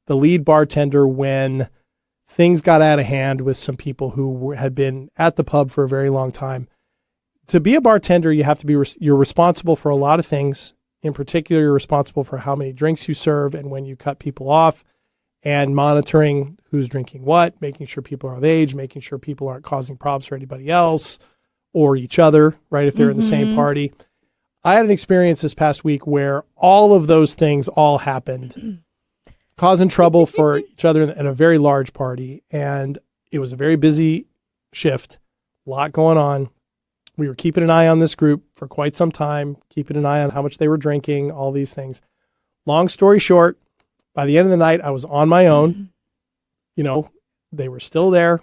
the lead bartender when things got out of hand with some people who had been at the pub for a very long time. To be a bartender, you have to be, you're responsible for a lot of things. In particular, you're responsible for how many drinks you serve and when you cut people off, and monitoring who's drinking what, making sure people are of age, making sure people aren't causing problems for anybody else or each other, right, if they're in the same party. I had an experience this past week where all of those things all happened, causing trouble for each other at a very large party. And it was a very busy shift, a lot going on. We were keeping an eye on this group for quite some time, keeping an eye on how much they were drinking, all these things. Long story short, by the end of the night, I was on my own. They were still there.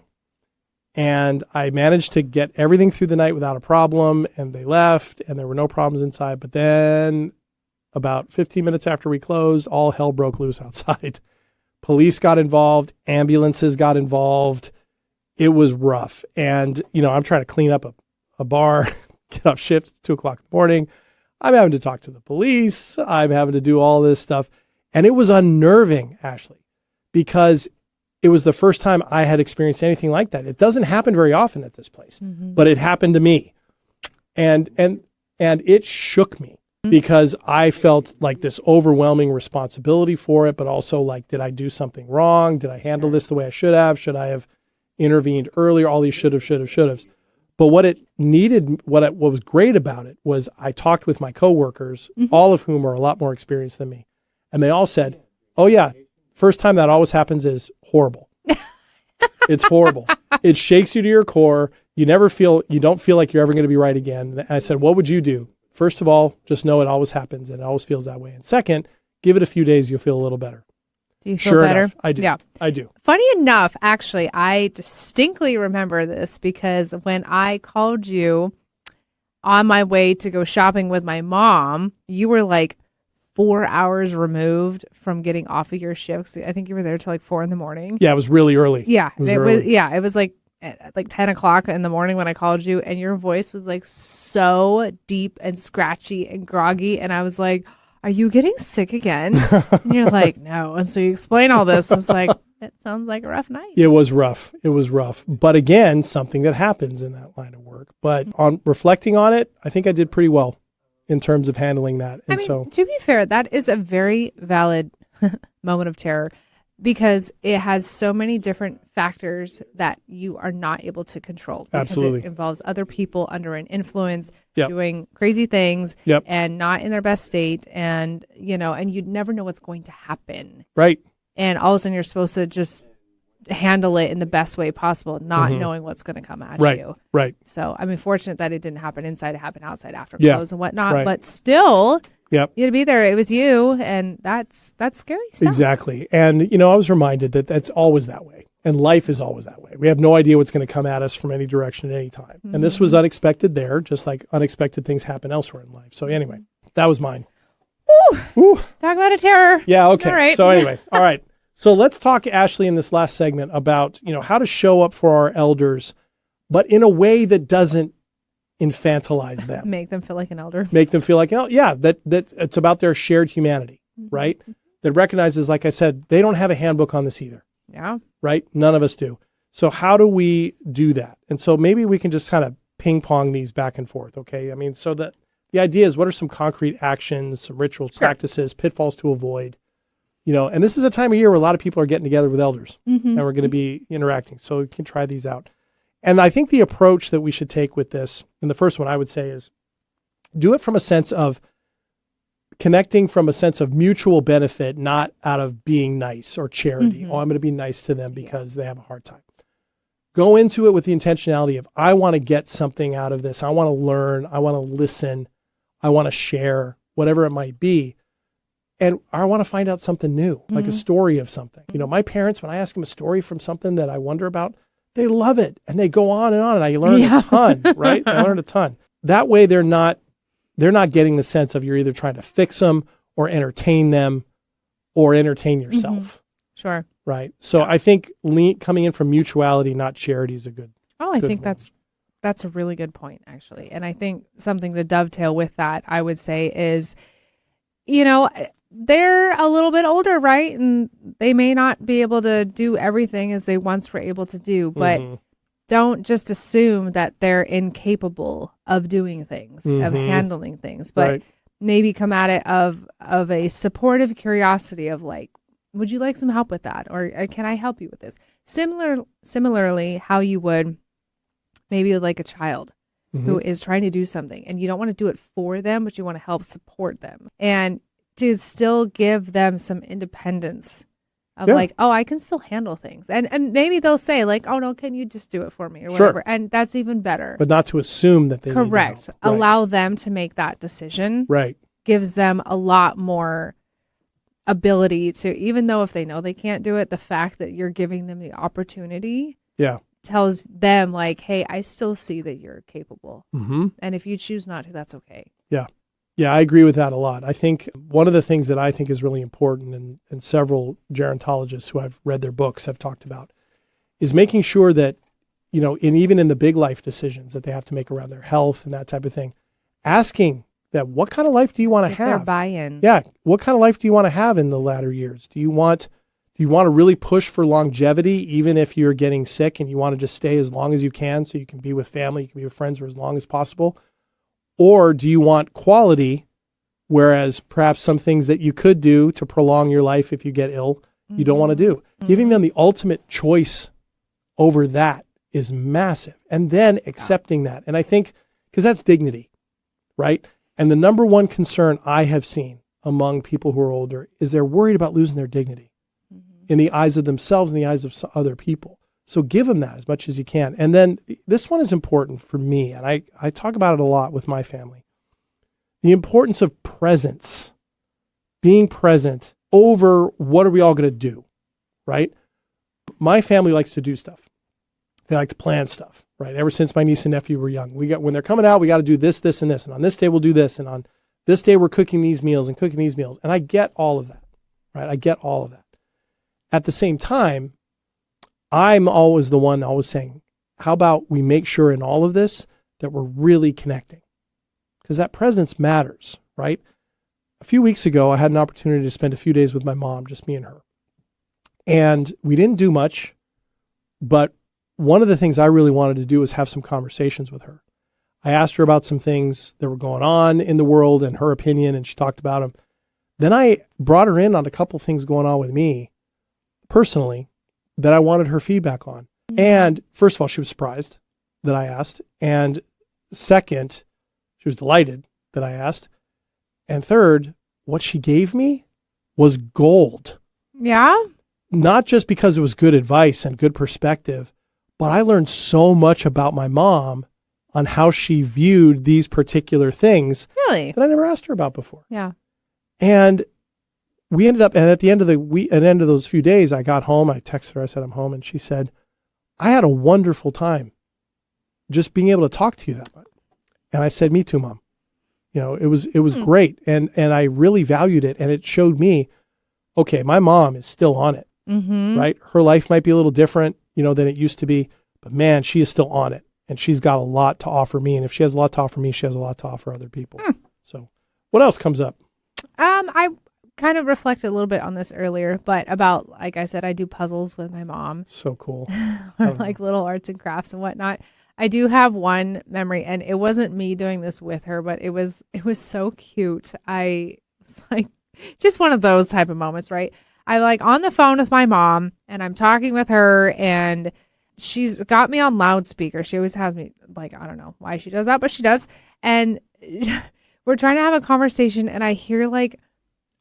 And I managed to get everything through the night without a problem. And they left and there were no problems inside. But then about 15 minutes after we closed, all hell broke loose outside. Police got involved. Ambulances got involved. It was rough. And, I'm trying to clean up a bar, get off shift at 2:00 in the morning. I'm having to talk to the police. I'm having to do all this stuff. And it was unnerving, Ashley, because it was the first time I had experienced anything like that. It doesn't happen very often at this place, but it happened to me. And it shook me because I felt like this overwhelming responsibility for it, but also like, did I do something wrong? Did I handle this the way I should have? Should I have intervened earlier? All these should have. But what was great about it was I talked with my coworkers, all of whom are a lot more experienced than me. And they all said, oh yeah, first time that always happens is horrible. It's horrible. It shakes you to your core. You don't feel like you're ever going to be right again. And I said, what would you do? First of all, just know it always happens and it always feels that way. And second, give it a few days, you'll feel a little better. Do you feel better? Enough, I do. Yeah. I do. Funny enough, actually, I distinctly remember this because when I called you on my way to go shopping with my mom, you were like 4 hours removed from getting off of your shift. I think you were there till like 4 a.m. Yeah, it was really early. Yeah. It was like at like 10 o'clock in the morning when I called you, and your voice was like so deep and scratchy and groggy. And I was like, are you getting sick again? And you're like, no. And so you explain all this. It's like, it sounds like a rough night. It was rough. But again, something that happens in that line of work. But on reflecting on it, I think I did pretty well in terms of handling that. And to be fair, that is a very valid moment of terror because it has so many different factors that you are not able to control. Because Absolutely. It involves other people under an influence Yep. doing crazy things Yep. and not in their best state. And, and you'd never know what's going to happen. Right. And all of a sudden you're supposed to just handle it in the best way possible, not knowing what's going to come at you. Right. So, fortunate that it didn't happen inside, it happened outside after Yeah. close and whatnot. Right. But still, Yep. you had to be there. It was you, and that's scary stuff. Exactly. And, I was reminded that that's always that way. And life is always that way. We have no idea what's going to come at us from any direction at any time. And this was unexpected there, just like unexpected things happen elsewhere in life. So anyway, that was mine. Woo. Talk about a terror. Yeah, okay. All right. So anyway, all right. So let's talk, Ashley, in this last segment about, how to show up for our elders, but in a way that doesn't infantilize them. Make them feel like an elder. Make them feel like, that it's about their shared humanity, right? That recognizes, like I said, they don't have a handbook on this either. Yeah. right? None of us do. So how do we do that? And so maybe we can just kind of ping pong these back and forth, okay? I mean, so the idea is, what are some concrete actions, some rituals, practices, pitfalls to avoid? And this is a time of year where a lot of people are getting together with elders, and we're going to be interacting. So you can try these out. And I think the approach that we should take with this, and the first one I would say is, do it from a sense of connecting, from a sense of mutual benefit, not out of being nice or charity. Oh, I'm going to be nice to them because they have a hard time. Go into it with the intentionality of, I want to get something out of this. I want to learn. I want to listen. I want to share, whatever it might be. And I want to find out something new, like a story of something. My parents, when I ask them a story from something that I wonder about, they love it. And they go on, and I learn a ton, right? I learned a ton. That way they're not getting the sense of you're either trying to fix them or entertain them or entertain yourself. Sure. Right. So I think coming in from mutuality, not charity, is a good. I think that's a really good point, actually. And I think something to dovetail with that, I would say, is, they're a little bit older, right? And they may not be able to do everything as they once were able to do, but don't just assume that they're incapable of doing things, of handling things, but maybe come at it of a supportive curiosity of like, would you like some help with that? Or can I help you with this? Similarly, how you would maybe with like a child who is trying to do something, and you don't want to do it for them, but you want to help support them, and to still give them some independence of like, oh, I can still handle things. And maybe they'll say like, oh no, can you just do it for me or whatever? And that's even better. But not to assume that they correct. Need Allow them to make that decision. Right. Gives them a lot more ability to, even though if they know they can't do it, the fact that you're giving them the opportunity tells them like, hey, I still see that you're capable. And if you choose not to, that's okay. Yeah, I agree with that a lot. I think one of the things that I think is really important, and several gerontologists who I've read their books have talked about, is making sure that, even in the big life decisions that they have to make around their health and that type of thing, asking that, what kind of life do you want to have? Their buy-in. Yeah. What kind of life do you want to have in the latter years? Do you want to really push for longevity, even if you're getting sick and you want to just stay as long as you can so you can be with family, you can be with friends for as long as possible? Or do you want quality, whereas perhaps some things that you could do to prolong your life if you get ill, you don't want to do? Giving them the ultimate choice over that is massive. And then accepting that. And I think, because that's dignity, right? And the number one concern I have seen among people who are older is they're worried about losing their dignity in the eyes of themselves and the eyes of other people. So give them that as much as you can. And then this one is important for me, and I talk about it a lot with my family. The importance of presence, being present over what are we all going to do, right? My family likes to do stuff. They like to plan stuff, right? Ever since my niece and nephew were young, when they're coming out, we got to do this, this, and this. And on this day, we'll do this. And on this day, we're cooking these meals and cooking these meals. And I get all of that, right? I get all of that. At the same time, I'm always the one always saying, how about we make sure in all of this that we're really connecting? Because that presence matters, right? A few weeks ago, I had an opportunity to spend a few days with my mom, just me and her. And we didn't do much, but one of the things I really wanted to do was have some conversations with her. I asked her about some things that were going on in the world and her opinion, and she talked about them. Then I brought her in on a couple things going on with me personally that I wanted her feedback on. And first of all, she was surprised that I asked. And second, she was delighted that I asked. And third, what she gave me was gold. Yeah. Not just because it was good advice and good perspective, but I learned so much about my mom on how she viewed these particular things Really? that I never asked her about before. Yeah. And we ended up, and at the end of those few days, I got home. I texted her. I said, I'm home. And she said, I had a wonderful time just being able to talk to you that much. And I said, me too, Mom. It was great. And I really valued it. And it showed me, okay, my mom is still on it, right? Her life might be a little different, than it used to be, but man, she is still on it. And she's got a lot to offer me. And if she has a lot to offer me, she has a lot to offer other people. So what else comes up? kind of reflected a little bit on this earlier, but about, like I said, I do puzzles with my mom. So cool. Or like little arts and crafts and whatnot. I do have one memory, and it wasn't me doing this with her, but it was so cute. I was like, just one of those type of moments, right? I like on the phone with my mom, and I'm talking with her, and she's got me on loudspeaker. She always has me, like, I don't know why she does that, but she does. And we're trying to have a conversation, and I hear like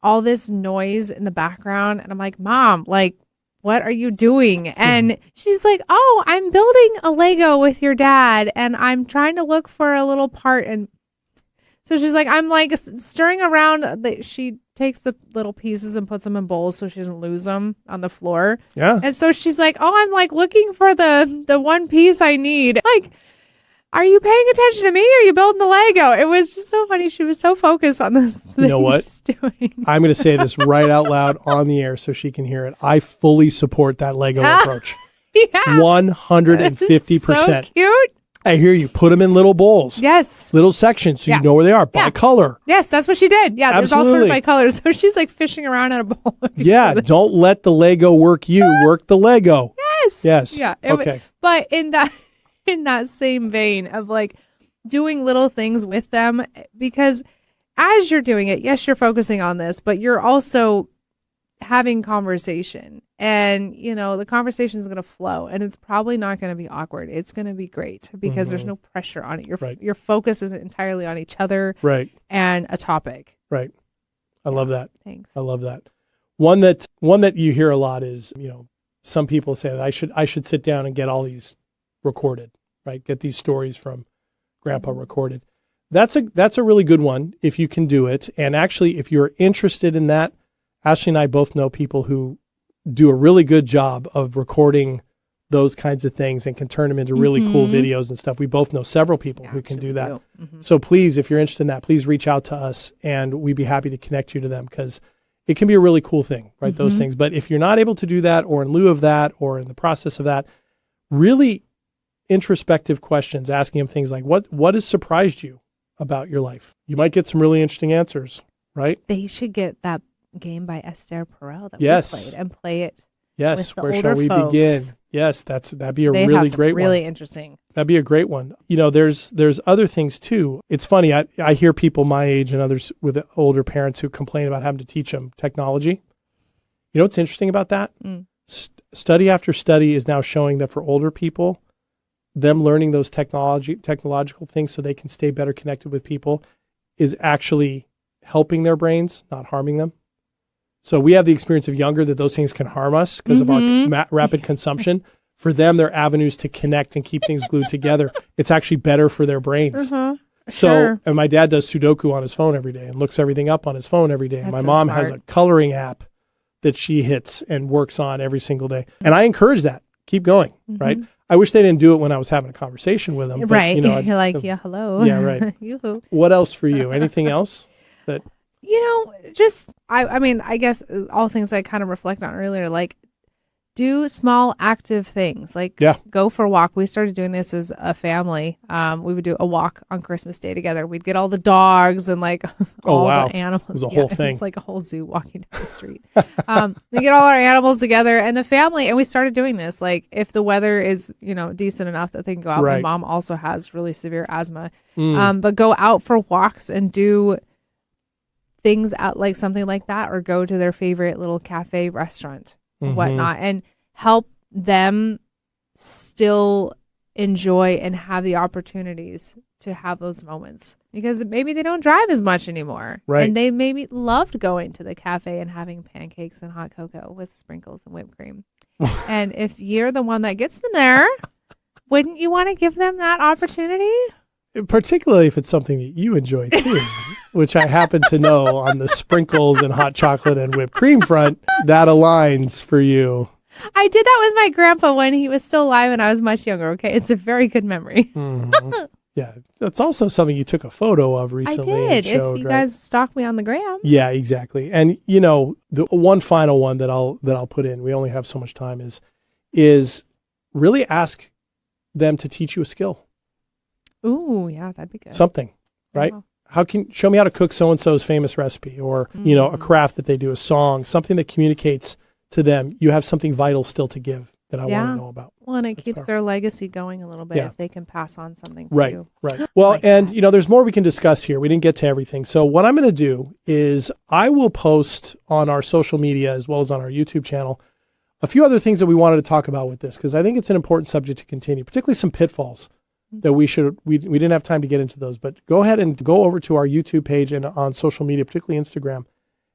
all this noise in the background, and I'm like, Mom, like, what are you doing? And she's like, oh, I'm building a Lego with your dad, and I'm trying to look for a little part. And so she's like, I'm like stirring around. She takes the little pieces and puts them in bowls so she doesn't lose them on the floor. Yeah. And so she's like, oh, I'm like looking for the one piece I need. Like, are you paying attention to me, or are you building the Lego? It was just so funny. She was so focused on this thing You know what? she's doing. I'm going to say this right out loud on the air so she can hear it. I fully support that Lego approach. Yeah. 150%. So cute. I hear you. Put them in little bowls. Yes. Little sections so Yeah. you know where they are. By Yeah. color. Yes, that's what she did. Yeah, there's all sorts Absolutely. of by colors. So she's like fishing around in a bowl. Yeah. Don't let the Lego work you. Work the Lego. Yes. Yes. Yeah. Okay. But in that same vein of like doing little things with them, because as you're doing it, yes, you're focusing on this, but you're also having conversation, and the conversation is going to flow, and it's probably not going to be awkward. It's going to be great because there's no pressure on it. Your focus isn't entirely on each other, Right. and a topic. Right. I love that. Thanks. I love that. One that you hear a lot is, some people say that I should sit down and get all these recorded, right? Get these stories from Grandpa recorded. That's a really good one if you can do it. And actually, if you're interested in that, Ashley and I both know people who do a really good job of recording those kinds of things and can turn them into really cool videos and stuff. We both know several people who can do that. Mm-hmm. So please, if you're interested in that, please reach out to us and we'd be happy to connect you to them, because it can be a really cool thing, right? Those things. But if you're not able to do that, or in lieu of that, or in the process of that, really introspective questions, asking them things like, what has surprised you about your life? You might get some really interesting answers, right? They should get that game by Esther Perel that Yes. we played and play it. Yes. with the Where shall older we folks. begin? Yes, that'd be a They really have some great really one. interesting. That'd be a great one. There's other things too. It's funny. I hear people my age and others with older parents who complain about having to teach them technology. You know what's interesting about that? Study after study is now showing that for older people, them learning those technological things so they can stay better connected with people is actually helping their brains, not harming them. So we have the experience of younger that those things can harm us because of our rapid consumption. For them, they're avenues to connect and keep things glued together. It's actually better for their brains. So, Sure. and my dad does Sudoku on his phone every day and looks everything up on his phone every day. And That's my so mom has a smart. coloring app that she hits and works on every single day. And I encourage that. Keep going, right? I wish they didn't do it when I was having a conversation with them. But, Right. I'd- You're like, yeah, hello. Yeah, right. Yoo-hoo. What else for you? Anything else that... Just, I mean, I guess all things I kind of reflect on earlier, like do small active things, like go for a walk. We started doing this as a family. We would do a walk on Christmas Day together. We'd get all the dogs and like all the animals. It was a whole thing. It's like a whole zoo walking down the street. We get all our animals together and the family, and we started doing this. Like if the weather is, decent enough that they can go out. Right. My mom also has really severe asthma. But go out for walks and do things out, like something like that, or go to their favorite little cafe restaurant or whatnot, and help them still enjoy and have the opportunities to have those moments, because maybe they don't drive as much anymore, Right. and they maybe loved going to the cafe and having pancakes and hot cocoa with sprinkles and whipped cream. And if you're the one that gets them there, wouldn't you want to give them that opportunity? Particularly if it's something that you enjoy too, which I happen to know on the sprinkles and hot chocolate and whipped cream front, that aligns for you. I did that with my grandpa when he was still alive and I was much younger. Okay. It's a very good memory. Yeah. That's also something you took a photo of recently. I and did. showed, If you right? guys stalk me on the gram. Yeah, exactly. And the one final one that I'll put in, we only have so much time, is really ask them to teach you a skill. Ooh, yeah, that'd be good. Something, right? Yeah. show me how to cook so-and-so's famous recipe, or, a craft that they do, a song, something that communicates to them. You have something vital still to give that I want to know about. Well, and it keeps powerful. their legacy going a little bit if they can pass on something to Right, you. right. Well, and there's more we can discuss here. We didn't get to everything. So what I'm going to do is I will post on our social media as well as on our YouTube channel a few other things that we wanted to talk about with this, because I think it's an important subject to continue, particularly some pitfalls that we didn't have time to get into those. But go ahead and go over to our YouTube page and on social media, particularly Instagram,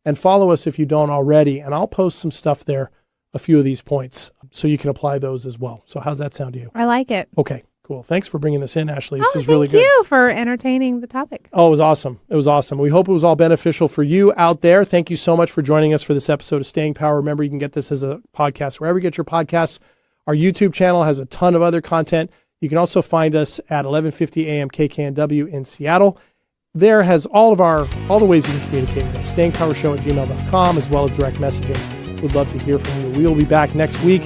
and follow us if you don't already. And I'll post some stuff there, a few of these points, so you can apply those as well. So how's that sound to you? I like it. Okay, cool. Thanks for bringing this in, Ashley. This was really good. Thank you for entertaining the topic. Oh, it was awesome. It was awesome. We hope it was all beneficial for you out there. Thank you so much for joining us for this episode of Staying Power. Remember, you can get this as a podcast wherever you get your podcasts. Our YouTube channel has a ton of other content. You can also find us at 1150 AM KKNW in Seattle. There has all the ways you can communicate with us. stayingpowershow@gmail.com, as well as direct messaging. We'd love to hear from you. We will be back next week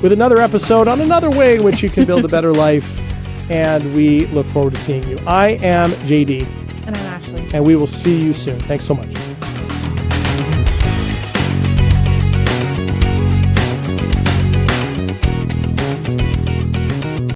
with another episode on another way in which you can build a better life. And we look forward to seeing you. I am JD. And I'm Ashley. And we will see you soon. Thanks so much.